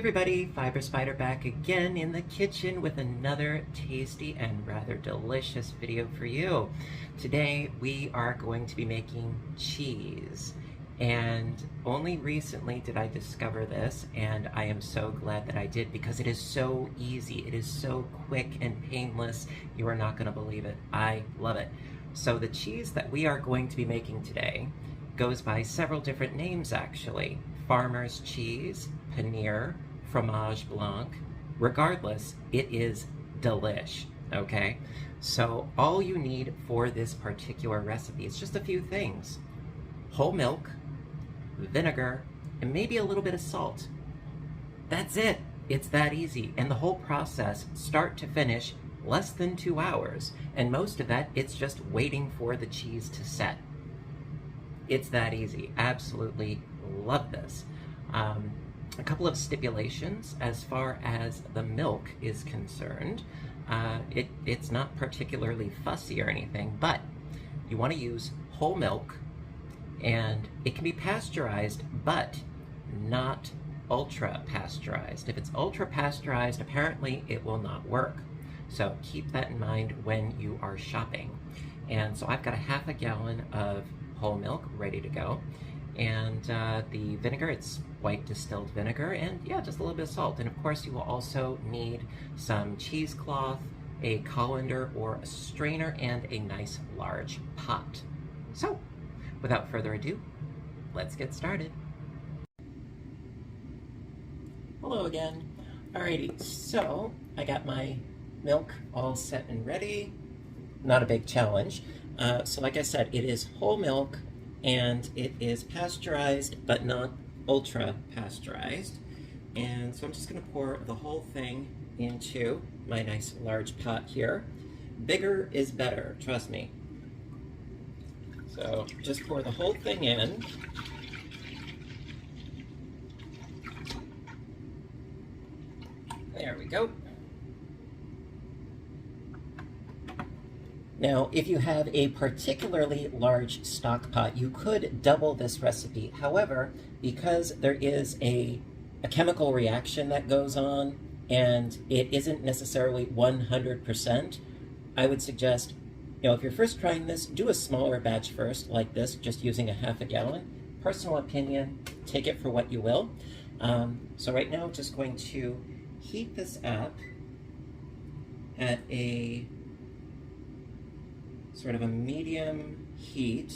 everybody, Fiber Spider back again in the kitchen with another tasty and rather delicious video for you. Today we are going to be making cheese, and only recently did I discover this, and I am so glad that I did because it is so easy, it is so quick and painless, you are not going to believe it. I love it. So the cheese that we are going to be making today goes by several different names actually. Farmer's cheese, paneer, fromage blanc. Regardless, it is delish, okay? So all you need for this particular recipe is just a few things. Whole milk, vinegar, and maybe a little bit of salt. That's it. It's that easy. And the whole process, start to finish, less than 2 hours. And most of that, it's just waiting for the cheese to set. It's that easy. Absolutely love this. A couple of stipulations as far as the milk is concerned. It's not particularly fussy or anything, but you want to use whole milk, and it can be pasteurized, but not ultra-pasteurized. If it's ultra-pasteurized, apparently it will not work. So keep that in mind when you are shopping. And so I've got a half a gallon of whole milk ready to go, and the vinegar, it's white distilled vinegar, and yeah, just a little bit of salt. And of course you will also need some cheesecloth, a colander or a strainer, and a nice large pot. So without further ado, let's get started. Hello again. Alrighty, so I got my milk all set and ready. Not a big challenge. So like I said, it is whole milk, and it is pasteurized, but not ultra-pasteurized. And so I'm just going to pour the whole thing into my nice large pot here. Bigger is better, trust me. So just pour the whole thing in. There we go. Now, if you have a particularly large stock pot, you could double this recipe. However, because there is a chemical reaction that goes on, and it isn't necessarily 100%, I would suggest, if you're first trying this, do a smaller batch first, like this, just using a half a gallon. Personal opinion, take it for what you will. So right now, I'm just going to heat this up at a sort of a medium heat,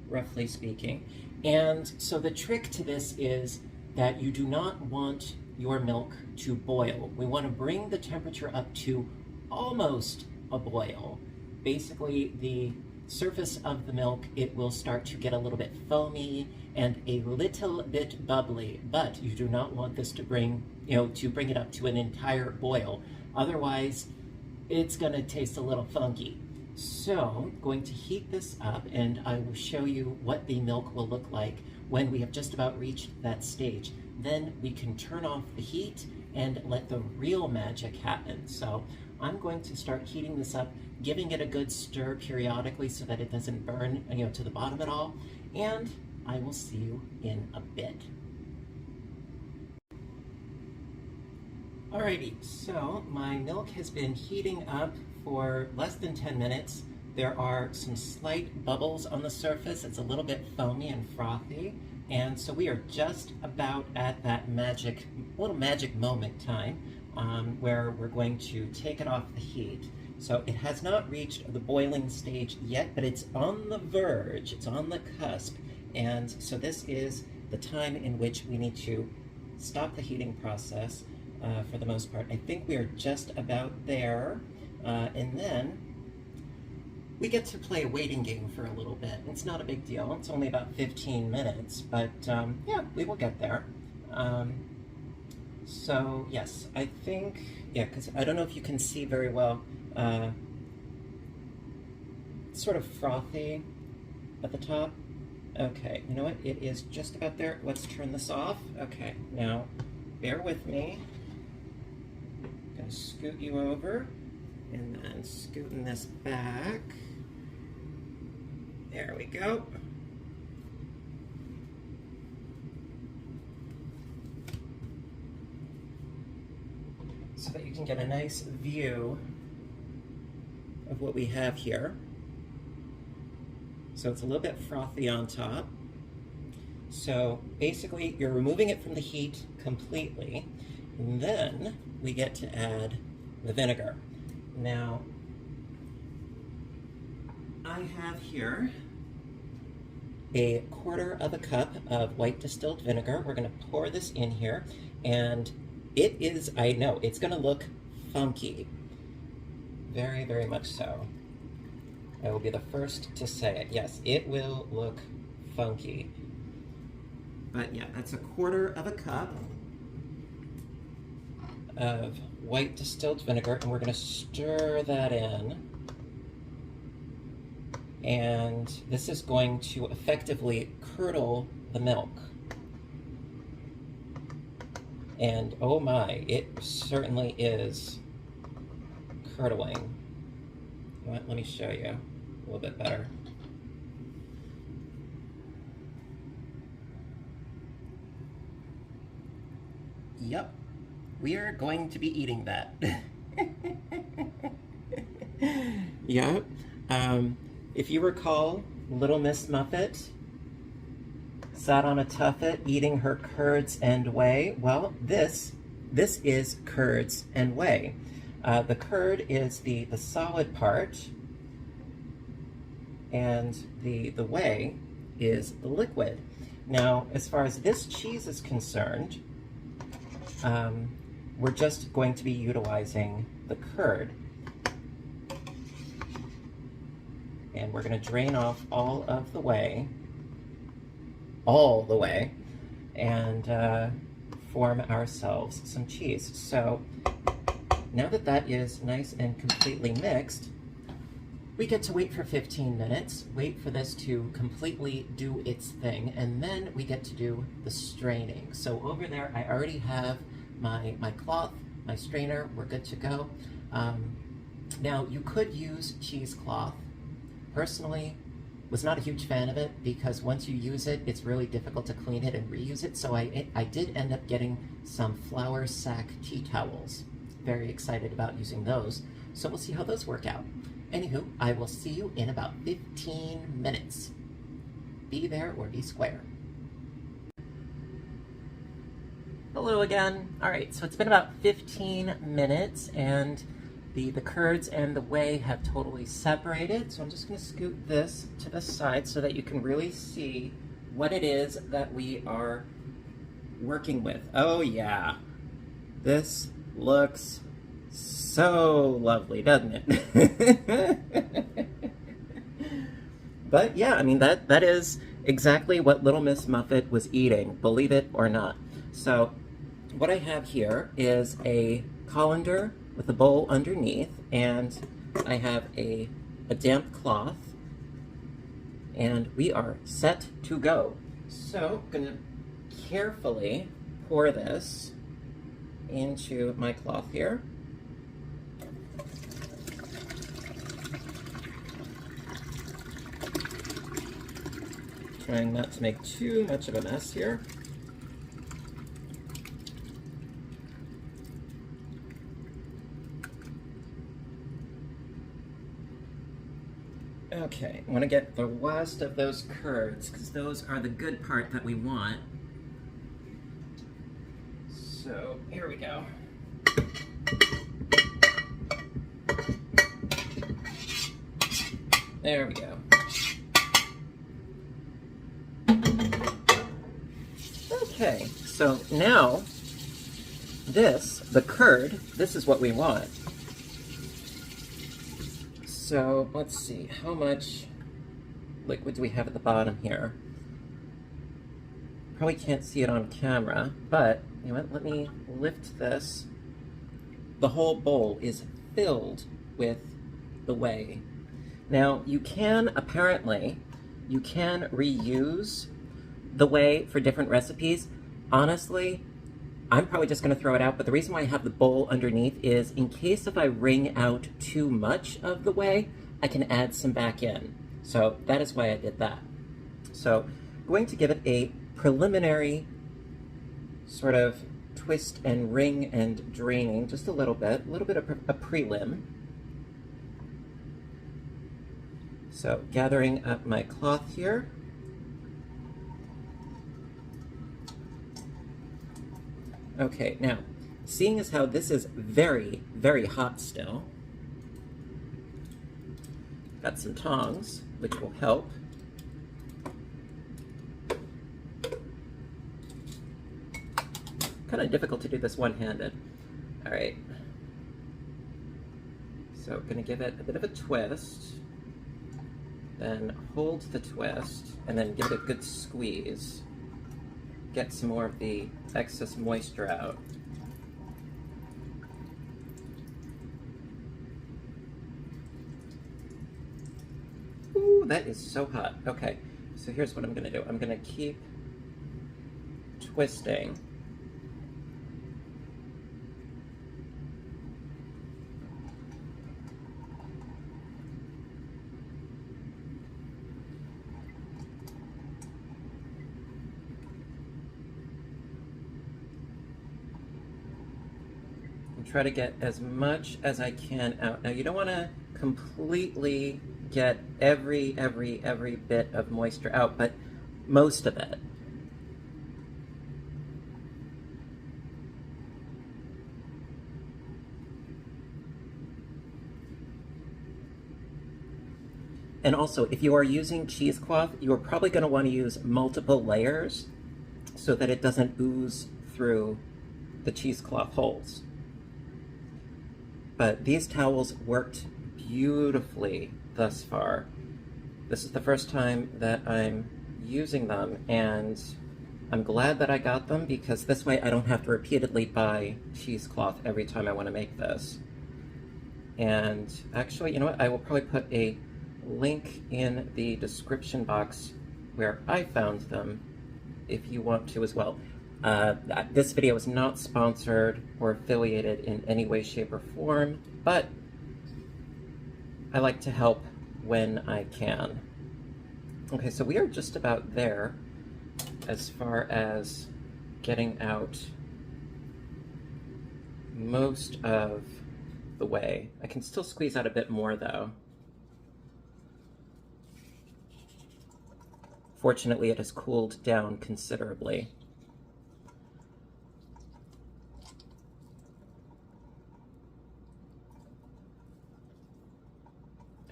roughly speaking. And so the trick to this is that you do not want your milk to boil. We want to bring the temperature up to almost a boil. Basically, the surface of the milk, it will start to get a little bit foamy and a little bit bubbly, but you do not want this to bring it up to an entire boil. Otherwise, it's going to taste a little funky. So I'm going to heat this up, and I will show you what the milk will look like when we have just about reached that stage. Then we can turn off the heat and let the real magic happen. So I'm going to start heating this up, giving it a good stir periodically so that it doesn't burn to the bottom at all, and I will see you in a bit. Alrighty, so my milk has been heating up for less than 10 minutes. There are some slight bubbles on the surface. It's a little bit foamy and frothy. And so we are just about at that little magic moment time where we're going to take it off the heat. So it has not reached the boiling stage yet, but it's on the verge, it's on the cusp. And so this is the time in which we need to stop the heating process for the most part. I think we are just about there. And then we get to play a waiting game for a little bit. It's not a big deal. It's only about 15 minutes, but yeah, we will get there. So yes, I think, yeah, because I don't know if you can see very well. It's sort of frothy at the top. Okay, you know what? It is just about there. Let's turn this off. Okay, now bear with me. I'm gonna scoot you over, and then scooting this back. There we go. so that you can get a nice view of what we have here. So it's a little bit frothy on top. So basically, you're removing it from the heat completely, and then we get to add the vinegar. Now, I have here a 1/4 cup of white distilled vinegar. We're going to pour this in here, and it is, I know, it's going to look funky. Very, very much so. I will be the first to say it. Yes, it will look funky. But yeah, that's a 1/4 cup of white distilled vinegar, and we're going to stir that in. And this is going to effectively curdle the milk. And oh my, it certainly is curdling. You know what? Let me show you a little bit better. Yep, we are going to be eating that. Yep. If you recall, Little Miss Muffet sat on a tuffet eating her curds and whey. Well, this is curds and whey. The curd is the solid part, and the whey is the liquid. Now, as far as this cheese is concerned, we're just going to be utilizing the curd. And we're going to drain off all the whey, and form ourselves some cheese. So now that that is nice and completely mixed, we get to wait for 15 minutes, wait for this to completely do its thing, and then we get to do the straining. So over there, I already have my cloth, my strainer, we're good to go. Now, you could use cheesecloth. Personally, was not a huge fan of it because once you use it, it's really difficult to clean it and reuse it. So I did end up getting some flour sack tea towels. Very excited about using those. So we'll see how those work out. Anywho, I will see you in about 15 minutes. Be there or be square. Hello again. All right, so it's been about 15 minutes and the curds and the whey have totally separated. So I'm just gonna scoot this to the side so that you can really see what it is that we are working with. Oh yeah, this looks so lovely, doesn't it? But yeah, I mean, that is exactly what Little Miss Muffet was eating, believe it or not. So what I have here is a colander with a bowl underneath, and I have a damp cloth, and we are set to go. So I'm gonna carefully pour this into my cloth here. Trying not to make too much of a mess here. Okay, I want to get the last of those curds, because those are the good part that we want. So, here we go. There we go. Okay, so now, the curd, this is what we want. So let's see, how much liquid do we have at the bottom here? Probably can't see it on camera, but you know what, let me lift this. The whole bowl is filled with the whey. Now you can, apparently, you can reuse the whey for different recipes. Honestly, I'm probably just going to throw it out, but the reason why I have the bowl underneath is in case if I wring out too much of the whey, I can add some back in. So that is why I did that. So I'm going to give it a preliminary sort of twist and wring and draining just a little bit of a prelim. So gathering up my cloth here. Okay, now, seeing as how this is very, very hot still, got some tongs, which will help. Kind of difficult to do this one-handed. All right. So I'm gonna give it a bit of a twist, then hold the twist, and then give it a good squeeze. Get some more of the excess moisture out. Ooh, that is so hot. Okay, so here's what I'm gonna do. I'm gonna keep twisting. Try to get as much as I can out. Now you don't want to completely get every bit of moisture out, but most of it. And also, if you are using cheesecloth, you are probably going to want to use multiple layers so that it doesn't ooze through the cheesecloth holes. But these towels worked beautifully thus far. This is the first time that I'm using them, and I'm glad that I got them because this way I don't have to repeatedly buy cheesecloth every time I want to make this. And actually, you know what? I will probably put a link in the description box where I found them if you want to as well. This video is not sponsored or affiliated in any way, shape, or form, but I like to help when I can. Okay, so we are just about there as far as getting out most of the way. I can still squeeze out a bit more though. Fortunately, it has cooled down considerably.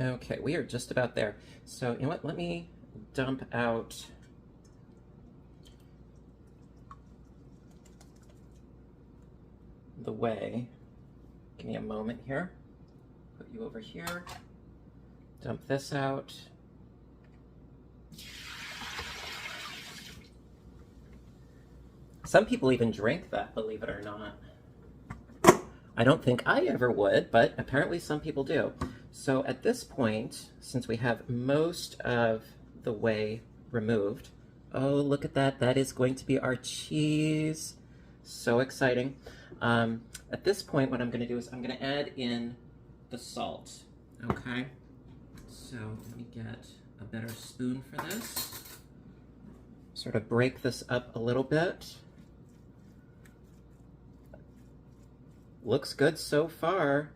Okay, we are just about there. So, you know what, let me dump out the whey. Give me a moment here. Put you over here. Dump this out. Some people even drink that, believe it or not. I don't think I ever would, but apparently some people do. So at this point, since we have most of the whey removed, oh, look at that. That is going to be our cheese. So exciting. At this point, what I'm going to do is I'm going to add in the salt. Okay. So let me get a better spoon for this. Sort of break this up a little bit. Looks good so far.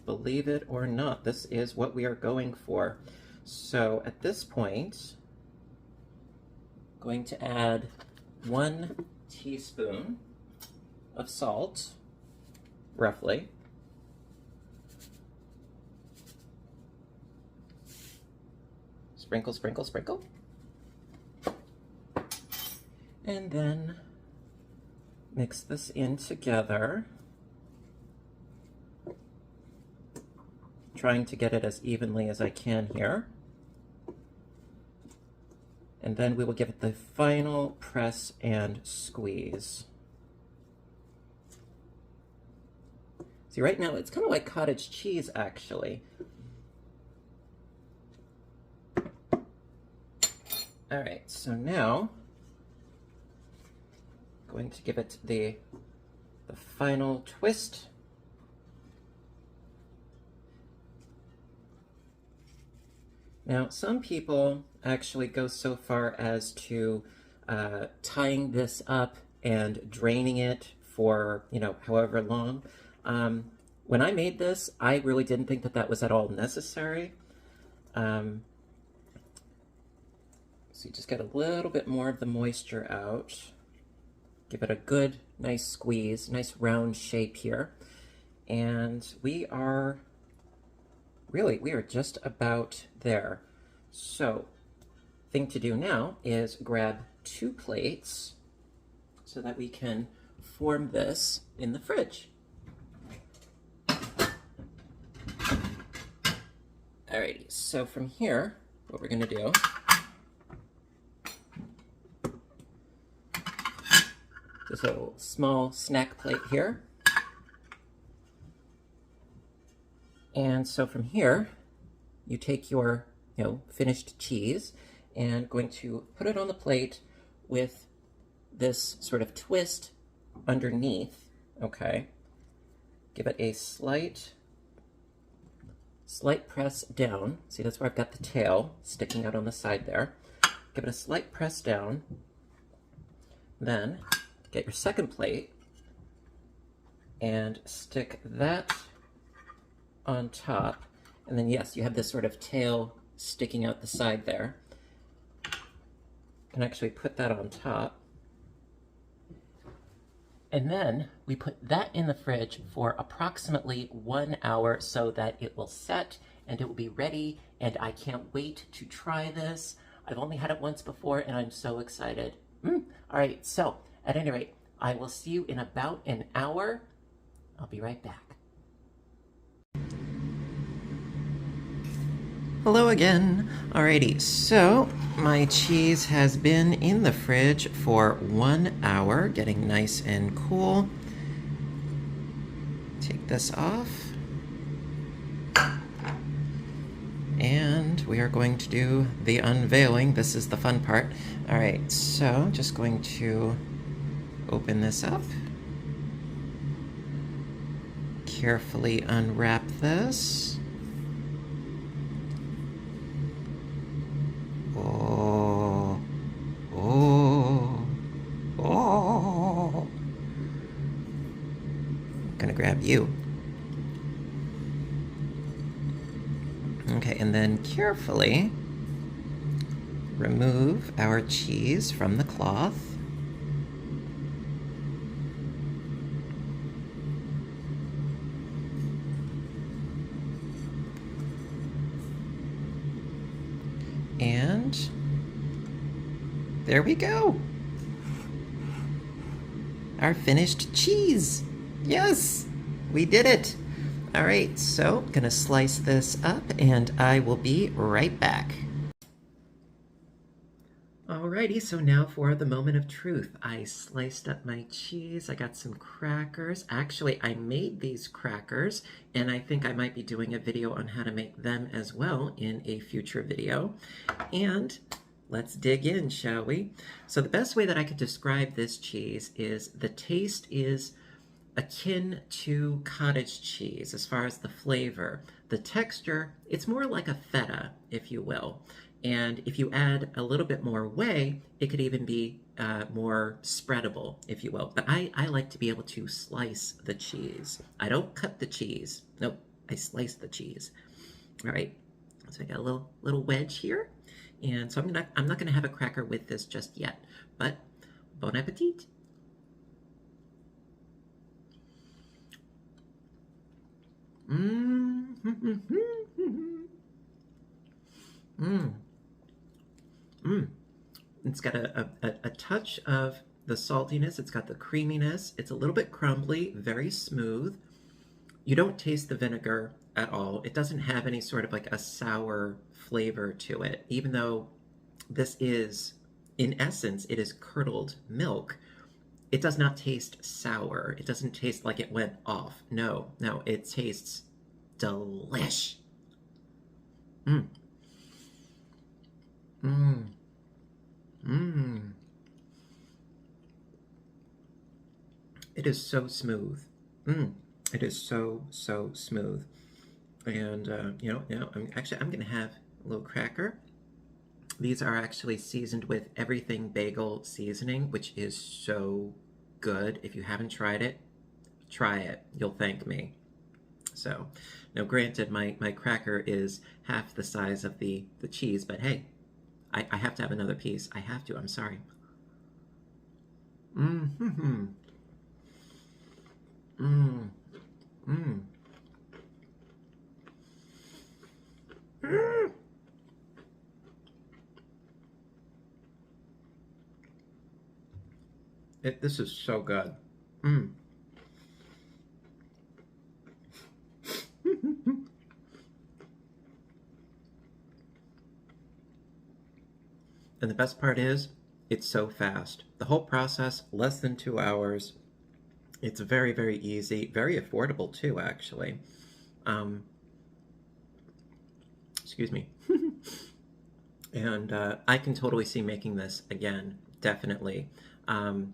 Believe it or not, this is what we are going for. So at this point, I'm going to add 1 teaspoon of salt, roughly. Sprinkle, sprinkle, sprinkle. And then mix this in together. Trying to get it as evenly as I can here. And then we will give it the final press and squeeze. See, right now it's kind of like cottage cheese, actually. All right, so now I'm going to give it the final twist. Now, some people actually go so far as to tying this up and draining it for, you know, however long. When I made this, I really didn't think that that was at all necessary. So you just get a little bit more of the moisture out. Give it a good, nice squeeze, nice round shape here. And we are just about there. So, thing to do now is grab 2 plates so that we can form this in the fridge. Alrighty, so from here, what we're gonna do, just a little small snack plate here. And so from here, you take your, finished cheese and going to put it on the plate with this sort of twist underneath, okay? Give it a slight press down. See, that's where I've got the tail sticking out on the side there. Give it a slight press down. Then get your second plate and stick that on top. And then yes, you have this sort of tail sticking out the side there. You can actually put that on top. And then we put that in the fridge for approximately 1 hour so that it will set and it will be ready. And I can't wait to try this. I've only had it once before and I'm so excited. All right, so at any rate, I will see you in about an hour. I'll be right back. Hello again. Alrighty, so my cheese has been in the fridge for 1 hour, getting nice and cool. Take this off. And we are going to do the unveiling. This is the fun part. Alright, so just going to open this up. Carefully unwrap this. Grab you. Okay, and then carefully remove our cheese from the cloth. And there we go. Our finished cheese. Yes, we did it. All right, so I'm gonna slice this up and I will be right back. Alrighty, so now for the moment of truth. I sliced up my cheese, I got some crackers. Actually, I made these crackers and I think I might be doing a video on how to make them as well in a future video. And let's dig in, shall we? So the best way that I could describe this cheese is the taste is akin to cottage cheese as far as the flavor. The texture, it's more like a feta, if you will. And if you add a little bit more whey, it could even be more spreadable, if you will. But I like to be able to slice the cheese. I don't cut the cheese. Nope, I slice the cheese. All right, so I got a little wedge here. And so I'm not gonna have a cracker with this just yet, but bon appetit. It's got a touch of the saltiness. It's got the creaminess. It's a little bit crumbly, very smooth. You don't taste the vinegar at all. It doesn't have any sort of like a sour flavor to it, even though this is, in essence, it is curdled milk. It does not taste sour. It doesn't taste like it went off. No, it tastes delish. It is so smooth. It is so smooth. And I'm gonna have a little cracker. These are actually seasoned with everything bagel seasoning, which is so good. If you haven't tried it, try it. You'll thank me. So, now granted, my cracker is half the size of the cheese, but hey, I have to have another piece. I have to. I'm sorry. Mm-hmm. Mm. Mm. Mm. This is so good. Mm. And the best part is, it's so fast. The whole process, less than 2 hours. It's very, very easy, very affordable too, actually. Um, excuse me. And I can totally see making this again, definitely. Um,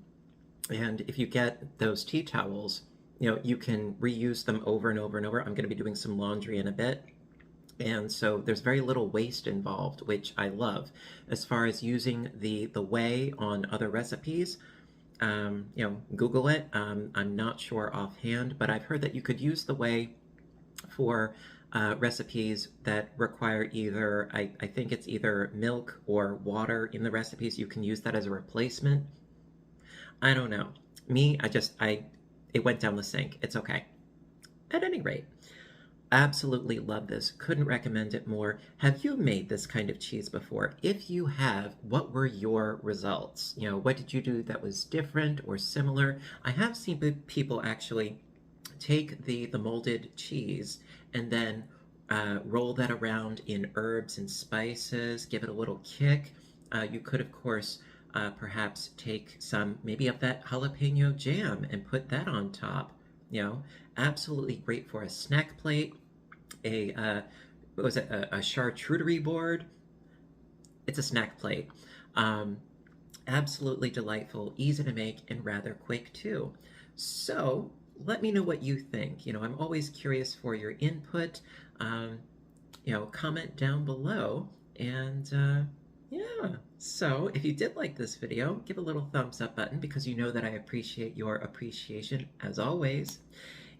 and if you get those tea towels, you can reuse them over and over and over. I'm going to be doing some laundry in a bit. And so there's very little waste involved, which I love. As far as using the whey on other recipes, Google it. I'm not sure offhand, but I've heard that you could use the whey for recipes that require either, I think it's either milk or water in the recipes. You can use that as a replacement. I don't know. Me, it went down the sink. It's okay. At any rate, absolutely love this. Couldn't recommend it more. Have you made this kind of cheese before? If you have, what were your results? What did you do that was different or similar? I have seen people actually take the molded cheese and then roll that around in herbs and spices, give it a little kick. You could, of course, perhaps take some maybe of that jalapeno jam and put that on top. Absolutely great for a snack plate. What was it? A charcuterie board. It's a snack plate. Um, Absolutely delightful, easy to make, and rather quick too. So let me know what you think. I'm always curious for your input. Um, comment down below. And yeah, so if you did like this video, give a little thumbs up button because you know that I appreciate your appreciation as always.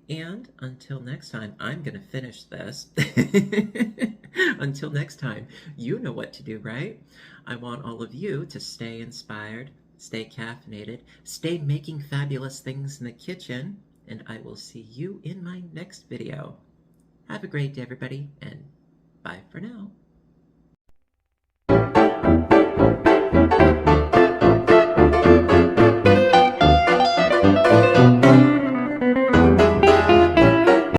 And until next time, I'm going to finish this. Until next time, you know what to do, right? I want all of you to stay inspired, stay caffeinated, stay making fabulous things in the kitchen, and I will see you in my next video. Have a great day, everybody, and bye for now.